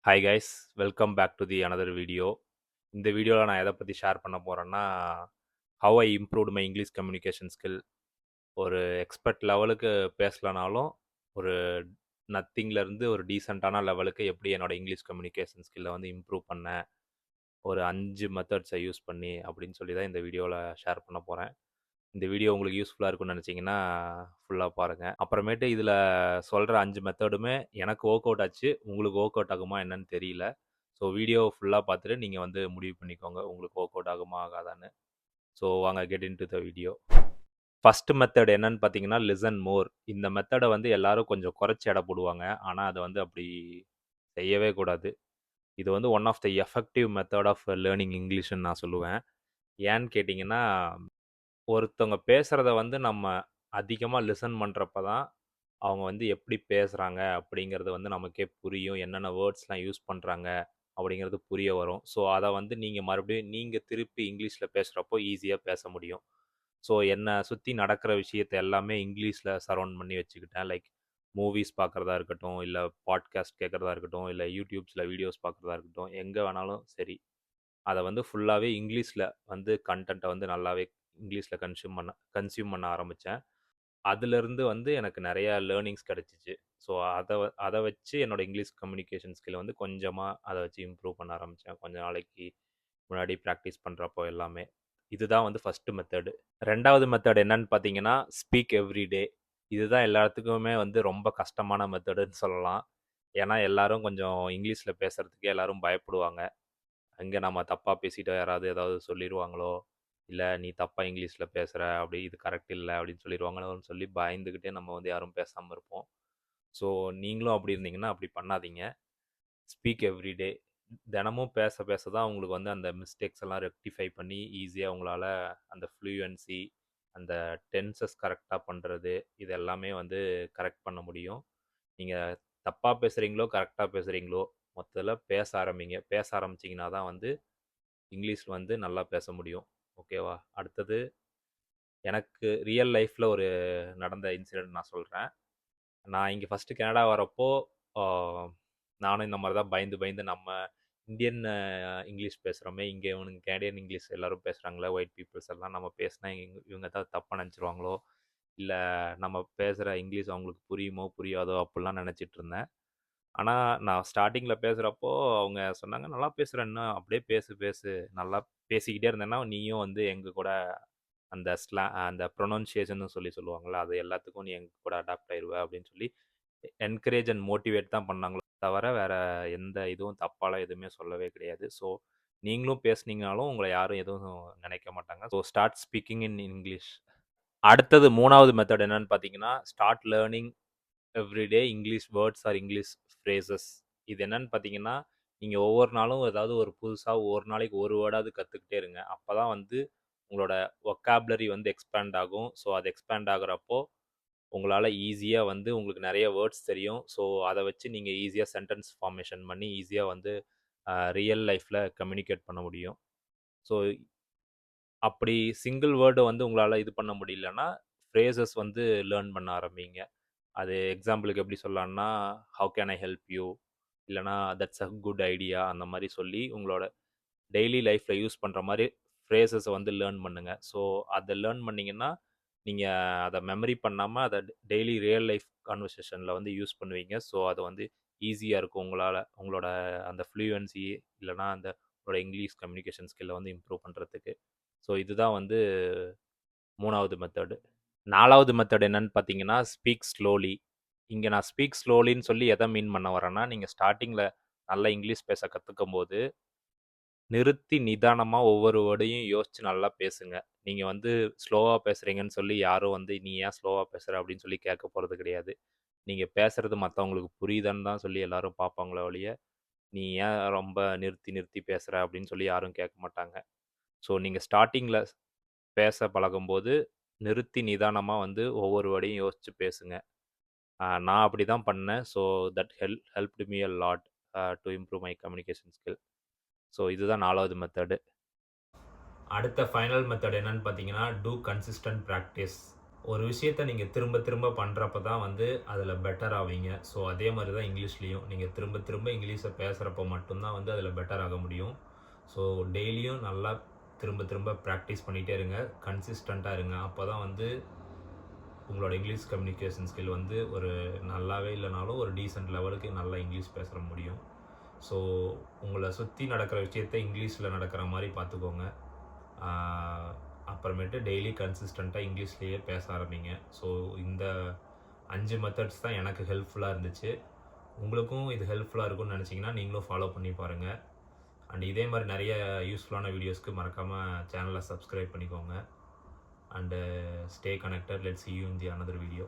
Hi guys, welcome back to the another video. இந்த வீடியோவில் நான் எதை பற்றி ஷேர் பண்ண போகிறேன்னா, how I improved my English communication skill. ஒரு எக்ஸ்பர்ட் லெவலுக்கு பேசலனாலும் ஒரு நத்திங்லேருந்து ஒரு டீசெண்டான லெவலுக்கு எப்படி என்னோட இங்கிலீஷ் கம்யூனிகேஷன் ஸ்கில்லை வந்து இம்ப்ரூவ் பண்ணேன், ஒரு 5 மெத்தட்ஸை யூஸ் பண்ணி அப்படின்னு சொல்லி தான் இந்த வீடியோவில் ஷேர் பண்ண போகிறேன். இந்த வீடியோ உங்களுக்கு யூஸ்ஃபுல்லாக இருக்கும்னு நினச்சிங்கன்னா ஃபுல்லாக பாருங்கள். அப்புறமேட்டு இதில் சொல்கிற 5 மெத்தடுமே எனக்கு ஒர்க் அவுட் ஆச்சு. உங்களுக்கு ஒர்க் அவுட் ஆகுமா என்னன்னு தெரியல. ஸோ வீடியோ ஃபுல்லாக பார்த்துட்டு நீங்கள் வந்து முடிவு பண்ணிக்கோங்க உங்களுக்கு ஒர்க் அவுட் ஆகுமா ஆகாதான்னு. ஸோ வாங்க get in to the video. First method என்னன்னு பார்த்தீங்கன்னா லிசன் மோர். இந்த மெத்தடை வந்து எல்லாரும் கொஞ்சம் குறைச்சி எடை போடுவாங்க. ஆனால் அதை வந்து அப்படி செய்யவே கூடாது. இது வந்து one of the effective method of learning இங்கிலீஷ்னு நான் சொல்லுவேன். ஏன்னு கேட்டிங்கன்னா, ஒருத்தவங்க பேசுகிறத வந்து நம்ம அதிகமாக லிசன் பண்ணுறப்ப தான் அவங்க வந்து எப்படி பேசுகிறாங்க அப்படிங்கிறது வந்து நமக்கே புரியும். என்னென்ன வேர்ட்ஸ்லாம் யூஸ் பண்ணுறாங்க அப்படிங்கிறது புரிய வரும். ஸோ அதை வந்து நீங்கள் மறுபடியும் நீங்கள் திருப்பி இங்கிலீஷில் பேசுகிறப்போ ஈஸியாக பேச முடியும். ஸோ என்னை சுற்றி நடக்கிற விஷயத்தை எல்லாமே இங்கிலீஷில் சரவுண்ட் பண்ணி வச்சுக்கிட்டேன். லைக் மூவிஸ் பார்க்குறதா இருக்கட்டும், இல்லை பாட்காஸ்ட் கேட்குறதா இருக்கட்டும், இல்லை யூடியூப்ஸில் வீடியோஸ் பார்க்குறதா இருக்கட்டும், எங்கே வேணாலும் சரி, அதை வந்து ஃபுல்லாகவே இங்கிலீஷில் வந்து கண்டென்ட்டை வந்து நல்லாவே இங்கிலீஷில் கன்சியூம் பண்ண ஆரம்பித்தேன். அதுலேருந்து வந்து எனக்கு நிறையா லேர்னிங்ஸ் கிடச்சிச்சு. ஸோ அதை வச்சு என்னோடய இங்கிலீஷ் கம்யூனிகேஷன் ஸ்கில் வந்து கொஞ்சமாக அதை வச்சு இம்ப்ரூவ் பண்ண ஆரம்பித்தேன். கொஞ்ச நாளைக்கு முன்னாடி ப்ராக்டிஸ் பண்ணுறப்போ எல்லாமே. இதுதான் வந்து ஃபஸ்ட்டு மெத்தடு. 2வது மெத்தட் என்னன்னு பார்த்தீங்கன்னா, ஸ்பீக் எவ்ரி டே. இதுதான் எல்லாத்துக்குமே வந்து ரொம்ப கஷ்டமான மெத்தடுன்னு சொல்லலாம். ஏன்னா எல்லாரும் கொஞ்சம் இங்கிலீஷில் பேசுகிறதுக்கு எல்லாரும் பயப்படுவாங்க. அங்கே நம்ம தப்பாக பேசிட்டோம், யாராவது ஏதாவது சொல்லிடுவாங்களோ, இல்லை நீ தப்பாக இங்கிலீஷில் பேசுகிற, அப்படி இது கரெக்ட் இல்லை அப்படின்னு சொல்லிடுவாங்களோன்னு சொல்லி பயந்துக்கிட்டே நம்ம வந்து யாரும் பேசாமல் இருப்போம். ஸோ நீங்களும் அப்படி இருந்தீங்கன்னா அப்படி பண்ணாதீங்க. Speak everyday. தினமும் பேச பேச தான் உங்களுக்கு வந்து அந்த மிஸ்டேக்ஸ் எல்லாம் ரெக்டிஃபை பண்ணி ஈஸியாக உங்களால் அந்த ஃப்ளூயன்சி, அந்த டென்சஸ் கரெக்டாக பண்ணுறது, இது எல்லாமே வந்து கரெக்ட் பண்ண முடியும். நீங்கள் தப்பாக பேசுகிறீங்களோ கரெக்டாக பேசுகிறீங்களோ, மொத்தத்தில் பேச ஆரம்பிங்க. பேச ஆரம்பிச்சிங்கன்னா தான் வந்து இங்கிலீஷ் வந்து நல்லா பேச முடியும். ஓகேவா? அடுத்தது எனக்கு ரியல் லைஃப்பில் ஒரு நடந்த இன்சிடெண்ட் நான் சொல்கிறேன். நான் இங்கே ஃபஸ்ட்டு கனடா வரப்போ நானும் இந்த மாதிரி தான் பயந்து பயந்து நம்ம இந்தியன் இங்கிலீஷ் பேசுகிறோமே, இங்கே இவனுங்க கேனடியன் இங்கிலீஷ் எல்லோரும் பேசுகிறாங்களே, ஒயிட் பீப்புள்ஸ் எல்லாம், நம்ம பேசினா இவங்க தான் தப்பாக நினச்சிருவாங்களோ, இல்லை நம்ம பேசுகிற இங்கிலீஷ் அவங்களுக்கு புரியுமோ புரியாதோ அப்படிலாம் நினச்சிட்டு இருந்தேன். ஆனால் நான் ஸ்டார்டிங்கில் பேசுகிறப்போ அவங்க சொன்னாங்க, நல்லா பேசுகிற, இன்னும் அப்படியே பேசு பேசு, நல்லா பேசிக்கிட்டே இருந்தேன்னா நீயும் வந்து எங்கள் கூட அந்த அந்த ப்ரொனவுன்சியேஷன் சொல்லுவாங்கள்ல, அது எல்லாத்துக்கும் நீ எங்கள் கூட அடாப்ட் ஆயிடுவ அப்படின்னு சொல்லி என்கரேஜ் அண்ட் மோட்டிவேட் தான் பண்ணாங்களோ தவிர வேறு எந்த இதுவும் தப்பாலாம் எதுவுமே சொல்லவே கிடையாது. ஸோ நீங்களும் பேசுனீங்கனாலும் உங்களை யாரும் எதுவும் நினைக்க மாட்டாங்க. So start speaking in English. அடுத்தது 3வது மெத்தட் என்னன்னு பார்த்தீங்கன்னா, start learning everyday English words R English phrases. இது என்னன்னு பார்த்தீங்கன்னா, நீங்கள் ஒவ்வொரு நாளும் ஏதாவது ஒரு புதுசாக ஒரு நாளைக்கு ஒரு வேர்டாவது கற்றுக்கிட்டே இருங்க. அப்போ தான் வந்து உங்களோட ஒக்காபுலரி வந்து எக்ஸ்பேண்ட் ஆகும். ஸோ அது எக்ஸ்பேண்ட் ஆகுறப்போ உங்களால் ஈஸியாக வந்து உங்களுக்கு நிறைய வேர்ட்ஸ் தெரியும். ஸோ அதை வச்சு நீங்கள் ஈஸியாக சென்டென்ஸ் ஃபார்மேஷன் பண்ணி ஈஸியாக வந்து ரியல் லைஃப்பில் கம்யூனிகேட் பண்ண முடியும். ஸோ அப்படி சிங்கிள் வேர்டு வந்து உங்களால் இது பண்ண முடியலன்னா ஃப்ரேசஸ் வந்து லேர்ன் பண்ண ஆரம்பிங்க. அது எக்ஸாம்பிளுக்கு எப்படி சொல்லலாம்னா, how can I help you, இல்லைனா தட்ஸ் அ குட் ஐடியா, அந்த மாதிரி சொல்லி உங்களோட டெய்லி லைஃப்பில் யூஸ் பண்ணுற மாதிரி ஃப்ரேசஸை வந்து லேர்ன் பண்ணுங்கள். ஸோ அதை லேர்ன் பண்ணிங்கன்னா நீங்கள் அதை மெமரி பண்ணாமல் அதை டெய்லி ரியல் லைஃப் கான்வர்சேஷனில் வந்து யூஸ் பண்ணுவீங்க. ஸோ அது வந்து ஈஸியாக இருக்கும் உங்களால் உங்களோட அந்த ஃப்ளூயன்சி, இல்லைனா அந்த உங்களோட இங்கிலீஷ் கம்யூனிகேஷன் ஸ்கில்லை வந்து இம்ப்ரூவ் பண்ணுறதுக்கு. ஸோ இதுதான் வந்து 3வது மெத்தடு. 4வது மெத்தட் என்னன்னு பார்த்தீங்கன்னா, ஸ்பீக் ஸ்லோலி. இங்கே நான் ஸ்பீக் ஸ்லோலின்னு சொல்லி எதை மீன் பண்ண வரேன்னா, நீங்கள் ஸ்டார்டிங்கில் நல்லா இங்கிலீஷ் பேச கற்றுக்கும் போது நிறுத்தி நிதானமாக ஒவ்வொரு வேர்டையும் யோசித்து நல்லா பேசுங்க. நீங்கள் வந்து ஸ்லோவாக பேசுகிறீங்கன்னு சொல்லி யாரும் வந்து நீ ஏன் ஸ்லோவாக பேசுகிற அப்படின்னு சொல்லி கேட்க போகிறது கிடையாது. நீங்கள் பேசுகிறது மற்றவங்களுக்கு புரியுதான்னு தான் சொல்லி எல்லாரும் பார்ப்பாங்களே ஒழிய, நீ ஏன் ரொம்ப நிறுத்தி நிறுத்தி பேசுகிற அப்படின்னு சொல்லி யாரும் கேட்க மாட்டாங்க. ஸோ நீங்கள் ஸ்டார்டிங்கில் பேச பழகும்போது நிறுத்தி நிதானமாக வந்து ஒவ்வொரு வேர்டையும் யோசித்து பேசுங்க. நான் அப்படி தான் பண்ணேன். So that helped me a lot to improve my communication skill. So இதுதான் 4வது மெத்தடு. அடுத்த ஃபைனல் மெத்தட் என்னன்னு பார்த்தீங்கன்னா, டூ கன்சிஸ்டன்ட் ப்ராக்டிஸ். ஒரு விஷயத்த நீங்கள் திரும்ப திரும்ப பண்ணுறப்ப தான் வந்து அதில் பெட்டர் ஆவீங்க. ஸோ அதே மாதிரி தான் இங்கிலீஷ்லேயும் நீங்கள் திரும்ப திரும்ப இங்கிலீஷை பேசுகிறப்ப மட்டும்தான் வந்து அதில் பெட்டர் ஆக முடியும். ஸோ டெய்லியும் நல்லா திரும்ப திரும்ப ப்ராக்டிஸ் பண்ணிகிட்டே இருங்க, கன்சிஸ்டண்ட்டாக இருங்க. அப்போ தான் வந்து உங்களோட இங்கிலீஷ் கம்யூனிகேஷன் ஸ்கில் வந்து ஒரு நல்லாவே இல்லைனாலும் ஒரு டீசென்ட் லெவலுக்கு நல்லா இங்கிலீஷ் பேசுகிற முடியும். ஸோ உங்களை சுற்றி நடக்கிற விஷயத்த இங்கிலீஷில் நடக்கிற மாதிரி பார்த்துக்கோங்க. அப்புறமேட்டு டெய்லி கன்சிஸ்டண்ட்டாக இங்கிலீஷ்லேயே பேச ஆரம்பிங்க. ஸோ இந்த 5 மெத்தட்ஸ் தான் எனக்கு ஹெல்ப்ஃபுல்லாக இருந்துச்சு. உங்களுக்கும் இது ஹெல்ப்ஃபுல்லாக இருக்கும்னு நினச்சிங்கன்னா நீங்களும் ஃபாலோ பண்ணி பாருங்கள். அண்ட் இதே மாதிரி நிறைய யூஸ்ஃபுல்லான வீடியோஸ்க்கு மறக்காமல் சேனலை சப்ஸ்கிரைப் பண்ணிக்கோங்க. And stay connected. Let's see you in the another video.